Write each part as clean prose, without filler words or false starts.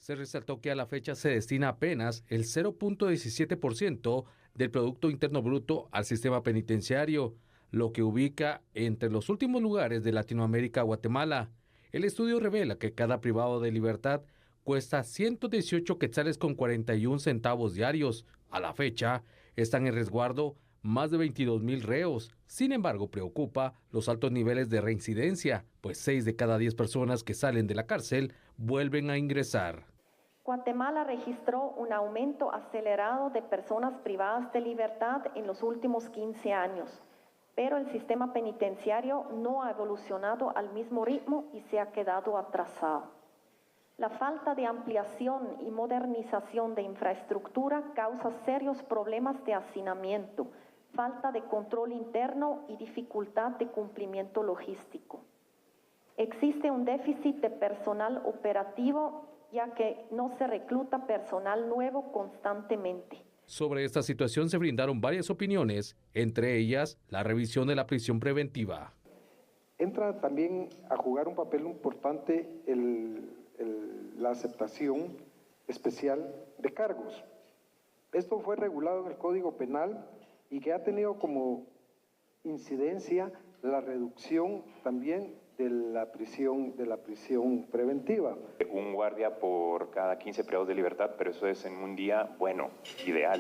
Se resaltó que a la fecha se destina apenas el 0.17% del Producto Interno Bruto al sistema penitenciario, lo que ubica entre los últimos lugares de Latinoamérica a Guatemala. El estudio revela que cada privado de libertad cuesta 118 quetzales con 41 centavos diarios. A la fecha, están en resguardo más de 22,000 reos. Sin embargo, preocupa los altos niveles de reincidencia, pues 6 de cada 10 personas que salen de la cárcel vuelven a ingresar. Guatemala registró un aumento acelerado de personas privadas de libertad en los últimos 15 años, pero el sistema penitenciario no ha evolucionado al mismo ritmo y se ha quedado atrasado. La falta de ampliación y modernización de infraestructura causa serios problemas de hacinamiento, falta de control interno y dificultad de cumplimiento logístico. Existe un déficit de personal operativo, ya que no se recluta personal nuevo constantemente. Sobre esta situación se brindaron varias opiniones, entre ellas la revisión de la prisión preventiva. Entra también a jugar un papel importante la aceptación especial de cargos. Esto fue regulado en el Código Penal y que ha tenido como incidencia la reducción también de la prisión preventiva. Un guardia por cada 15 privados de libertad, pero eso es en un día, bueno, ideal.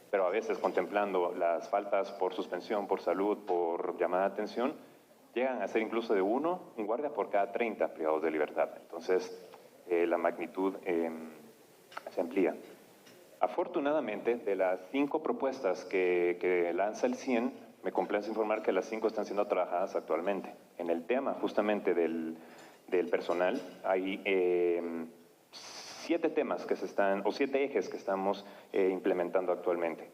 Pero a veces contemplando las faltas por suspensión, por salud, por llamada de atención, llegan a ser incluso de un guardia por cada 30 privados de libertad. Entonces, la magnitud se amplía. Afortunadamente, de las 5 propuestas que lanza el CIEN, me complace informar que las 5 están siendo trabajadas actualmente. En el tema justamente del personal, hay 7 temas que 7 ejes que estamos implementando actualmente.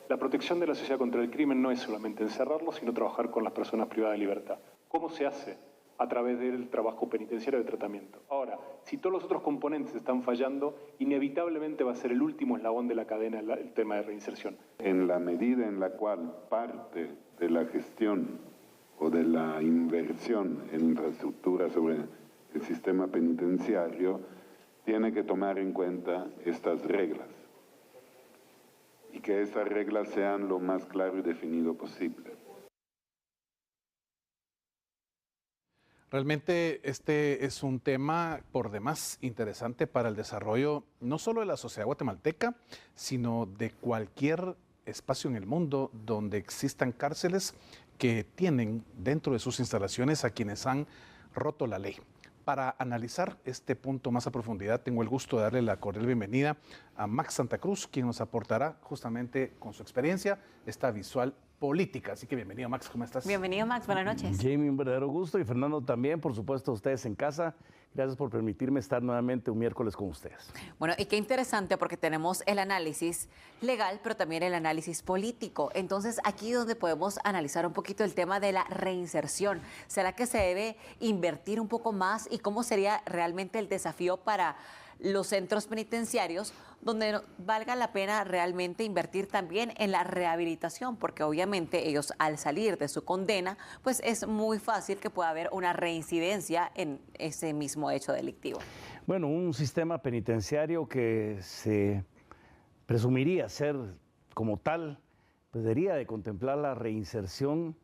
La protección de la sociedad contra el crimen no es solamente encerrarlos, sino trabajar con las personas privadas de libertad. ¿Cómo se hace? A través del trabajo penitenciario de tratamiento. Ahora, si todos los otros componentes están fallando, inevitablemente va a ser el último eslabón de la cadena el tema de reinserción. En la medida en la cual parte de la gestión o de la inversión en infraestructura sobre el sistema penitenciario tiene que tomar en cuenta estas reglas y que estas reglas sean lo más claro y definido posible. Realmente este es un tema por demás interesante para el desarrollo no solo de la sociedad guatemalteca, sino de cualquier espacio en el mundo donde existan cárceles que tienen dentro de sus instalaciones a quienes han roto la ley. Para analizar este punto más a profundidad, tengo el gusto de darle la cordial bienvenida a Max Santa Cruz, quien nos aportará justamente con su experiencia esta visual política. Así que bienvenido, Max, ¿cómo estás? Bienvenido, Max, buenas noches. Jamie, un verdadero gusto, y Fernando también, por supuesto, ustedes en casa. Gracias por permitirme estar nuevamente un miércoles con ustedes. Bueno, y qué interesante porque tenemos el análisis legal, pero también el análisis político. Entonces, aquí es donde podemos analizar un poquito el tema de la reinserción. ¿Será que se debe invertir un poco más? ¿Y cómo sería realmente el desafío para los centros penitenciarios donde valga la pena realmente invertir también en la rehabilitación? Porque obviamente ellos al salir de su condena, pues es muy fácil que pueda haber una reincidencia en ese mismo hecho delictivo. Bueno, un sistema penitenciario que se presumiría ser como tal, pues debería de contemplar la reinserción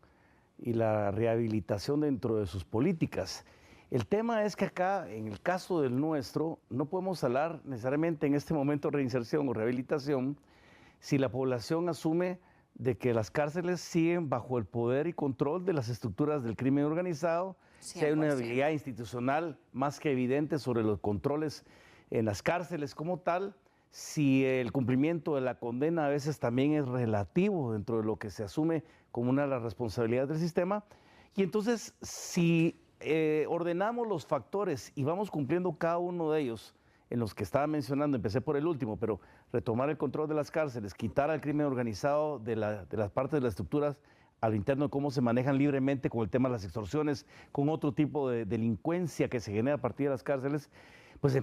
y la rehabilitación dentro de sus políticas. El tema es que acá, en el caso del nuestro, no podemos hablar necesariamente en este momento de reinserción o rehabilitación si la población asume de que las cárceles siguen bajo el poder y control de las estructuras del crimen organizado, si hay una debilidad institucional más que evidente sobre los controles en las cárceles como tal, si el cumplimiento de la condena a veces también es relativo dentro de lo que se asume como una de las responsabilidades del sistema, y entonces si ordenamos los factores y vamos cumpliendo cada uno de ellos, en los que estaba mencionando, empecé por el último, pero retomar el control de las cárceles, quitar al crimen organizado de las partes de las estructuras a lo interno, cómo se manejan libremente con el tema de las extorsiones, con otro tipo de delincuencia que se genera a partir de las cárceles, pues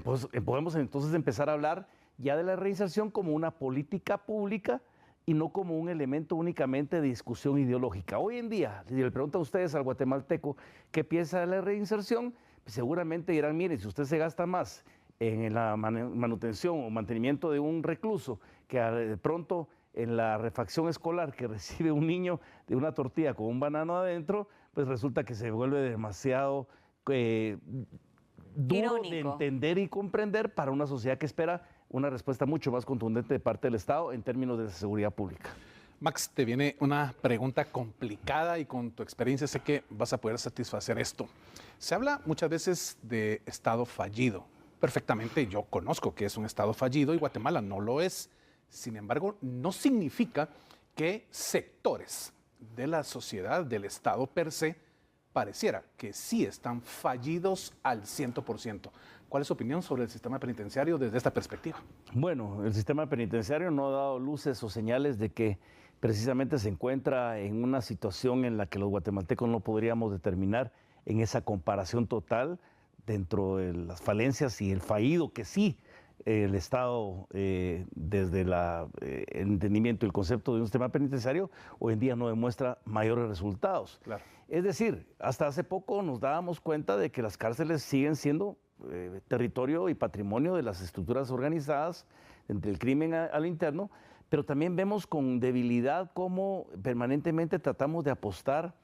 podemos entonces empezar a hablar ya de la reinserción como una política pública y no como un elemento únicamente de discusión ideológica. Hoy en día, si le preguntan a ustedes al guatemalteco qué piensa de la reinserción, pues seguramente dirán, mire, si usted se gasta más en la manutención o mantenimiento de un recluso, que de pronto en la refacción escolar que recibe un niño de una tortilla con un banano adentro, pues resulta que se vuelve demasiado duro Irónico de entender y comprender para una sociedad que espera una respuesta mucho más contundente de parte del Estado en términos de seguridad pública. Max, te viene una pregunta complicada y con tu experiencia sé que vas a poder satisfacer esto. Se habla muchas veces de Estado fallido. Perfectamente, yo conozco que es un Estado fallido y Guatemala no lo es. Sin embargo, no significa que sectores de la sociedad, del Estado per se, pareciera que sí están fallidos al 100%. ¿Cuál es su opinión sobre el sistema penitenciario desde esta perspectiva? Bueno, el sistema penitenciario no ha dado luces o señales de que precisamente se encuentra en una situación en la que los guatemaltecos no podríamos determinar en esa comparación total dentro de las falencias y el fallido que sí el Estado, desde el entendimiento y el concepto de un sistema penitenciario, hoy en día no demuestra mayores resultados. Claro. Es decir, hasta hace poco nos dábamos cuenta de que las cárceles siguen siendo territorio y patrimonio de las estructuras organizadas del crimen al interno, pero también vemos con debilidad cómo permanentemente tratamos de apostar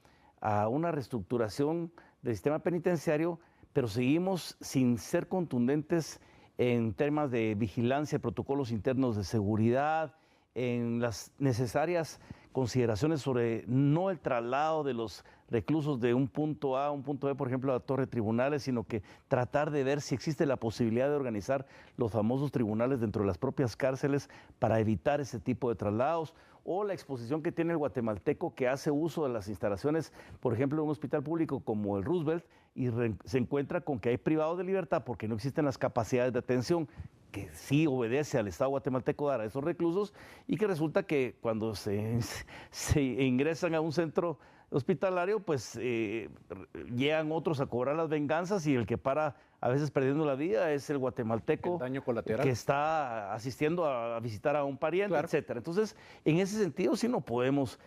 a una reestructuración del sistema penitenciario, pero seguimos sin ser contundentes en temas de vigilancia, protocolos internos de seguridad, en las necesarias consideraciones sobre no el traslado de los reclusos de un punto A a un punto B, por ejemplo, a la torre de tribunales, sino que tratar de ver si existe la posibilidad de organizar los famosos tribunales dentro de las propias cárceles para evitar ese tipo de traslados, o la exposición que tiene el guatemalteco que hace uso de las instalaciones, por ejemplo, de un hospital público como el Roosevelt, y se encuentra con que hay privados de libertad porque no existen las capacidades de atención que sí obedece al Estado guatemalteco dar a esos reclusos, y que resulta que cuando se ingresan a un centro hospitalario, pues llegan otros a cobrar las venganzas, y el que para a veces perdiendo la vida es el guatemalteco, el daño colateral, que está asistiendo a visitar a un pariente, claro, etcétera. Entonces, en ese sentido sí no podemos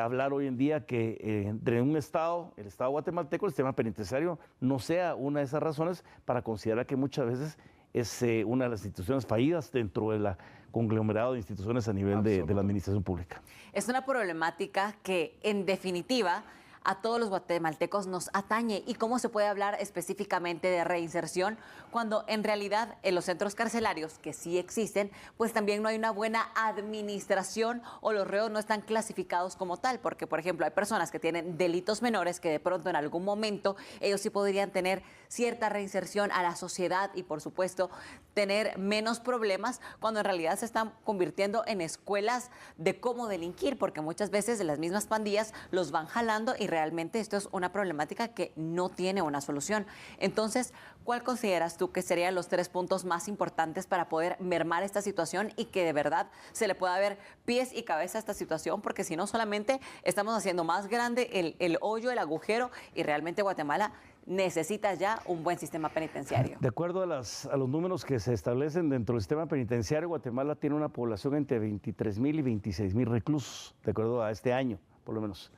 hablar hoy en día que entre un Estado, el Estado guatemalteco, el sistema penitenciario, no sea una de esas razones para considerar que muchas veces es una de las instituciones fallidas dentro del conglomerado de instituciones a nivel de la administración pública. Es una problemática que, en definitiva, a todos los guatemaltecos nos atañe. ¿Y cómo se puede hablar específicamente de reinserción cuando en realidad en los centros carcelarios, que sí existen, pues también no hay una buena administración o los reos no están clasificados como tal? Porque, por ejemplo, hay personas que tienen delitos menores que de pronto en algún momento ellos sí podrían tener cierta reinserción a la sociedad y, por supuesto, tener menos problemas cuando en realidad se están convirtiendo en escuelas de cómo delinquir, porque muchas veces las mismas pandillas los van jalando y realmente esto es una problemática que no tiene una solución. Entonces, ¿cuál consideras tú que serían los 3 puntos más importantes para poder mermar esta situación y que de verdad se le pueda ver pies y cabeza a esta situación? Porque si no, solamente estamos haciendo más grande el hoyo, el agujero, y realmente Guatemala necesita ya un buen sistema penitenciario. De acuerdo a los números que se establecen dentro del sistema penitenciario, Guatemala tiene una población entre 23,000 y 26,000 reclusos, de acuerdo a este año, por lo menos.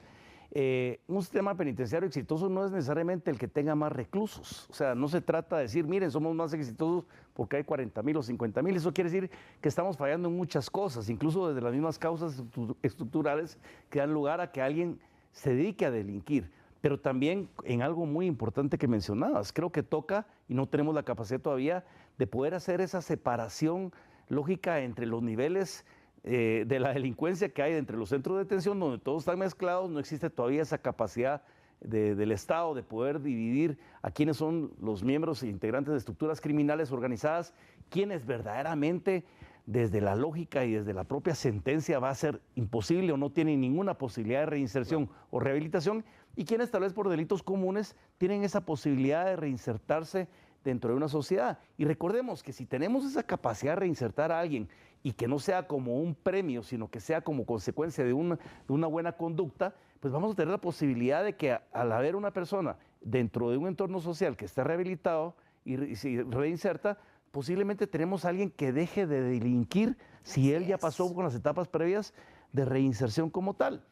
Un sistema penitenciario exitoso no es necesariamente el que tenga más reclusos. O sea, no se trata de decir, miren, somos más exitosos porque hay 40,000 o 50,000. Eso quiere decir que estamos fallando en muchas cosas, incluso desde las mismas causas estructurales que dan lugar a que alguien se dedique a delinquir. Pero también en algo muy importante que mencionabas, creo que toca, y no tenemos la capacidad todavía, de poder hacer esa separación lógica entre los niveles de la delincuencia que hay entre los centros de detención, donde todos están mezclados. No existe todavía esa capacidad del Estado de poder dividir a quiénes son los miembros e integrantes de estructuras criminales organizadas, quienes verdaderamente desde la lógica y desde la propia sentencia va a ser imposible o no tienen ninguna posibilidad de reinserción o rehabilitación, y quienes tal vez por delitos comunes tienen esa posibilidad de reinsertarse dentro de una sociedad. Y recordemos que si tenemos esa capacidad de reinsertar a alguien y que no sea como un premio, sino que sea como consecuencia de una buena conducta, pues vamos a tener la posibilidad de que al haber una persona dentro de un entorno social que está rehabilitado y se reinserta, posiblemente tenemos a alguien que deje de delinquir si él ya pasó con las etapas previas de reinserción como tal.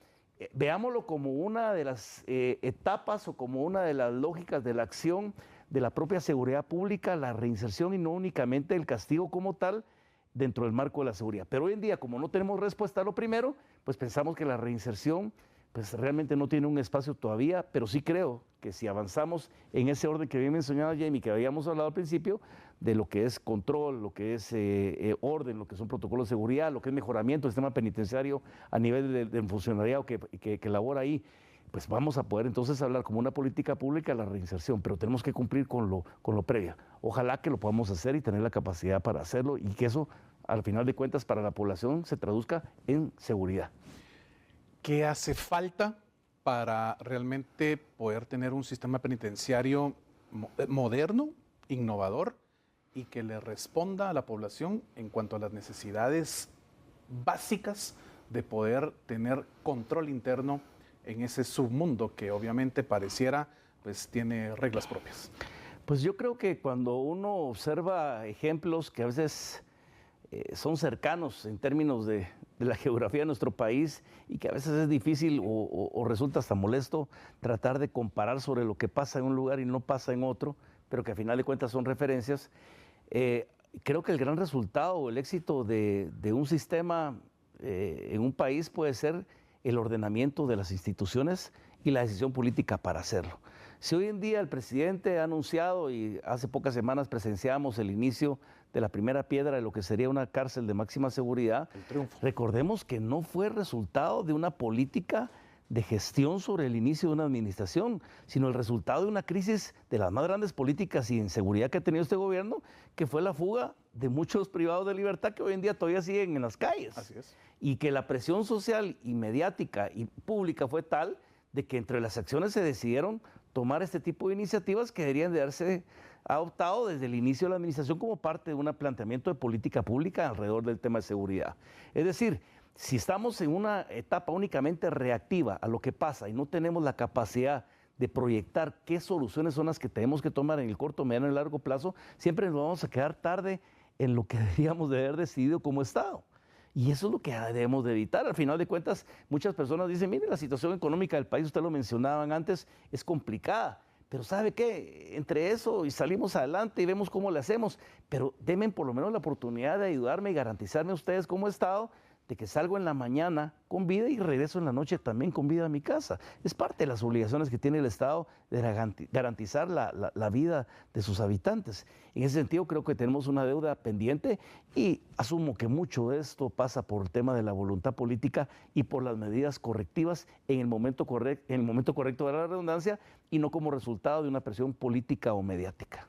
Veámoslo como una de las etapas o como una de las lógicas de la acción de la propia seguridad pública, la reinserción y no únicamente el castigo como tal dentro del marco de la seguridad. Pero hoy en día, como no tenemos respuesta a lo primero, pues pensamos que la reinserción pues realmente no tiene un espacio todavía, pero sí creo que si avanzamos en ese orden que bien mencionaba Jamie, que habíamos hablado al principio, de lo que es control, lo que es orden, lo que son protocolos de seguridad, lo que es mejoramiento del sistema penitenciario a nivel del funcionariado que labora ahí, pues vamos a poder entonces hablar como una política pública de la reinserción, pero tenemos que cumplir con lo previo. Ojalá que lo podamos hacer y tener la capacidad para hacerlo y que eso, al final de cuentas, para la población se traduzca en seguridad. ¿Qué hace falta para realmente poder tener un sistema penitenciario moderno, innovador y que le responda a la población en cuanto a las necesidades básicas de poder tener control interno en ese submundo que obviamente pareciera pues tiene reglas propias? Pues yo creo que cuando uno observa ejemplos que a veces son cercanos en términos de la geografía de nuestro país y que a veces es difícil o resulta hasta molesto tratar de comparar sobre lo que pasa en un lugar y no pasa en otro, pero que a final de cuentas son referencias, creo que el gran resultado o el éxito de un sistema en un país puede ser el ordenamiento de las instituciones y la decisión política para hacerlo. Si hoy en día el presidente ha anunciado, y hace pocas semanas presenciamos el inicio de la primera piedra de lo que sería una cárcel de máxima seguridad, recordemos que no fue resultado de una política de gestión sobre el inicio de una administración, sino el resultado de una crisis de las más grandes políticas y inseguridad que ha tenido este gobierno, que fue la fuga de muchos privados de libertad que hoy en día todavía siguen en las calles. Así es. Y que la presión social y mediática y pública fue tal de que entre las acciones se decidieron tomar este tipo de iniciativas que deberían de haberse adoptado desde el inicio de la administración como parte de un planteamiento de política pública alrededor del tema de seguridad. Es decir, si estamos en una etapa únicamente reactiva a lo que pasa y no tenemos la capacidad de proyectar qué soluciones son las que tenemos que tomar en el corto, mediano y largo plazo, siempre nos vamos a quedar tarde en lo que deberíamos de haber decidido como Estado. Y eso es lo que debemos de evitar. Al final de cuentas, muchas personas dicen, mire, la situación económica del país, ustedes lo mencionaban antes, es complicada. Pero ¿sabe qué? Entre eso y salimos adelante y vemos cómo le hacemos. Pero denme por lo menos la oportunidad de ayudarme y garantizarme a ustedes como Estado de que salgo en la mañana con vida y regreso en la noche también con vida a mi casa. Es parte de las obligaciones que tiene el Estado de garantizar la vida de sus habitantes. En ese sentido creo que tenemos una deuda pendiente y asumo que mucho de esto pasa por el tema de la voluntad política y por las medidas correctivas en el momento correcto de la redundancia y no como resultado de una presión política o mediática.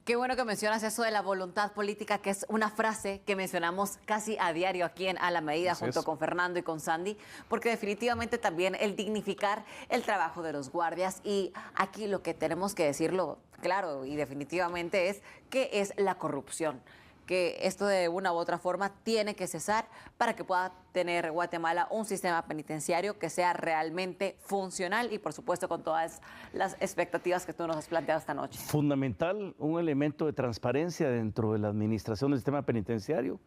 Qué bueno que mencionas eso de la voluntad política, que es una frase que mencionamos casi a diario aquí en A la Medida, junto con Fernando y con Sandy, porque definitivamente también el dignificar el trabajo de los guardias, y aquí lo que tenemos que decirlo claro y definitivamente es qué es la corrupción, que esto de una u otra forma tiene que cesar para que pueda tener Guatemala un sistema penitenciario que sea realmente funcional y por supuesto con todas las expectativas que tú nos has planteado esta noche. Fundamental, un elemento de transparencia dentro de la administración del sistema penitenciario,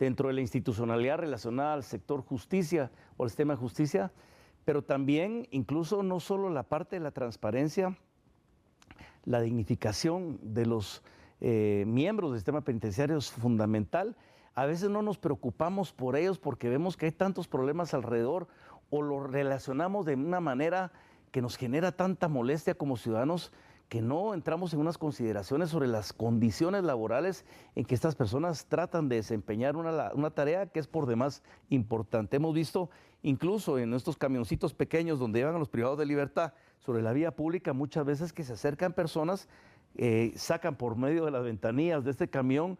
dentro de la institucionalidad relacionada al sector justicia o al sistema de justicia, pero también incluso no solo la parte de la transparencia, la dignificación de los miembros del sistema penitenciario es fundamental. A veces no nos preocupamos por ellos porque vemos que hay tantos problemas alrededor o lo relacionamos de una manera que nos genera tanta molestia como ciudadanos que no entramos en unas consideraciones sobre las condiciones laborales en que estas personas tratan de desempeñar una tarea que es por demás importante. Hemos visto incluso en estos camioncitos pequeños donde llevan a los privados de libertad sobre la vía pública muchas veces que se acercan personas, sacan por medio de las ventanillas de este camión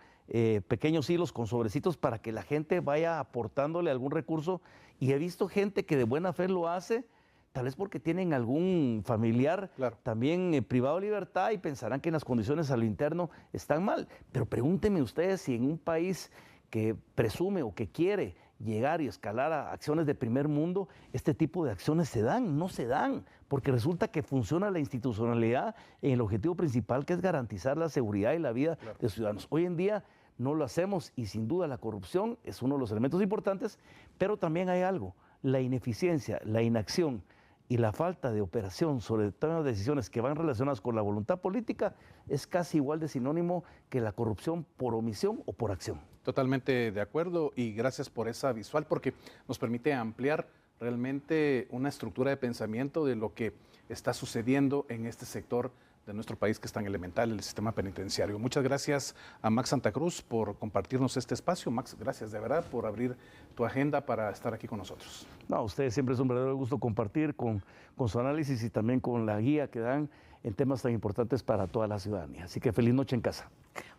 pequeños hilos con sobrecitos para que la gente vaya aportándole algún recurso, y he visto gente que de buena fe lo hace, tal vez porque tienen algún familiar también privado de libertad y pensarán que en las condiciones a lo interno están mal. Pero pregúntenme ustedes si en un país que presume o que quiere llegar y escalar a acciones de primer mundo, este tipo de acciones se dan, no se dan, porque resulta que funciona la institucionalidad en el objetivo principal, que es garantizar la seguridad y la vida de los ciudadanos. Hoy en día no lo hacemos y sin duda la corrupción es uno de los elementos importantes, pero también hay algo, la ineficiencia, la inacción y la falta de operación sobre todas las decisiones que van relacionadas con la voluntad política es casi igual de sinónimo que la corrupción por omisión o por acción. Totalmente de acuerdo y gracias por esa visual porque nos permite ampliar realmente una estructura de pensamiento de lo que está sucediendo en este sector de nuestro país que es tan elemental, el sistema penitenciario. Muchas gracias a Max Santa Cruz por compartirnos este espacio. Max, gracias de verdad por abrir tu agenda para estar aquí con nosotros. No, a ustedes siempre es un verdadero gusto compartir con su análisis y también con la guía que dan en temas tan importantes para toda la ciudadanía. Así que feliz noche en casa.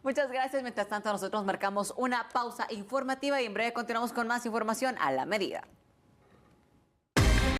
Muchas gracias. Mientras tanto, nosotros marcamos una pausa informativa y en breve continuamos con más información a la medida.